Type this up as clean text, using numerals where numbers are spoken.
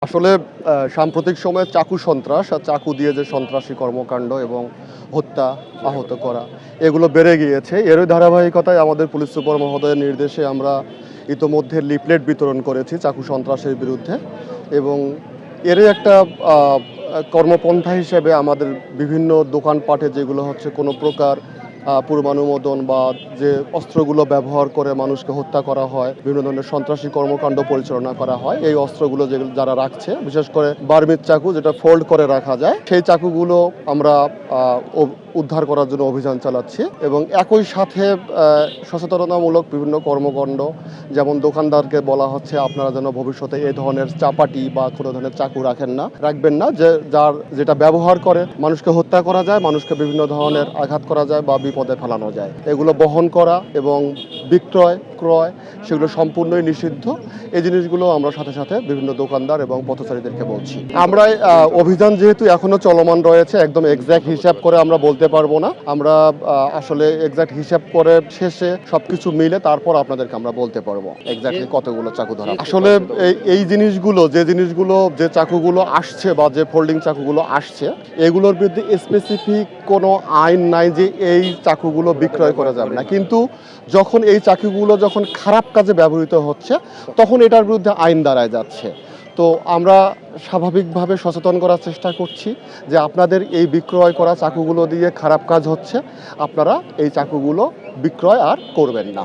আসলে সাম্প্রতিক সময়ে চাকু সন্ত্রাস আর চাকু দিয়ে যে সন্ত্রাসী কর্মকাণ্ড এবং হত্যা, আহত করা এগুলো বেড়ে গিয়েছে। এরই ধারাবাহিকতায় আমাদের পুলিশ সুপার মহোদয়ের নির্দেশে আমরা ইতোমধ্যে লিফলেট বিতরণ করেছি চাকু সন্ত্রাসের বিরুদ্ধে এবং এরই একটা আ কর্মপন্থা হিসেবে আমাদের বিভিন্ন দোকানপাটে যেগুলো হচ্ছে কোনো প্রকার পূর্বানুমোদন বা যে অস্ত্রগুলো ব্যবহার করে মানুষকে হত্যা করা হয়, বিভিন্ন ধরনের সন্ত্রাসী কর্মকাণ্ড পরিচালনা করা হয়, এই অস্ত্রগুলো যেগুলো যারা রাখছে, বিশেষ করে বার্মিজ চাকু যেটা ফোল্ড করে রাখা যায়, সেই চাকুগুলো আমরা উদ্ধার করার জন্য অভিযান চালাচ্ছি এবং একই সাথে সচেতনতামূলক বিভিন্ন কর্মকাণ্ড, যেমন দোকানদারকে বলা হচ্ছে আপনারা যেন ভবিষ্যতে এই ধরনের চাপাটি বা কোনো ধরনের চাকু রাখবেন না, যার যেটা ব্যবহার করে মানুষকে হত্যা করা যায়, মানুষকে বিভিন্ন ধরনের আঘাত করা যায় বা বিপদে ফেলানো যায়। এগুলো বহন করা এবং বিক্রয় ক্রয় সেগুলো সম্পূর্ণই নিষিদ্ধ। এই জিনিসগুলো আমরা সাথে সাথে বিভিন্ন দোকানদার এবং পথচারীদেরকে বলছি। আমরা অভিযান যেহেতু এখনো চলমান রয়েছে, একদম এক্স্যাক্ট হিসাব করে আমরা বলতে পারবো না। আমরা আসলে এক্স্যাক্ট হিসাব করে শেষে সবকিছু মিলে তারপর আপনাদেরকে আমরা বলতে পারবো এক্স্যাক্টলি কতগুলো চাকু ধরা। আসলে এই জিনিসগুলো যে চাকুগুলো আসছে বা যে ফোল্ডিং চাকুগুলো আসছে, এগুলোর বিরুদ্ধে স্পেসিফিক কোনো আইন নাই যে এই চাকুগুলো বিক্রয় করা যাবে না, কিন্তু যখন এই চাকুগুলো যখন খারাপ কাজে ব্যবহৃত হচ্ছে তখন এটার বিরুদ্ধে আইন দাঁড়ায় যাচ্ছে। তো আমরা স্বাভাবিকভাবে সচেতন করার চেষ্টা করছি যে আপনাদের এই বিক্রয় করা চাকুগুলো দিয়ে খারাপ কাজ হচ্ছে, আপনারা এই চাকুগুলো বিক্রয় আর করবেন না।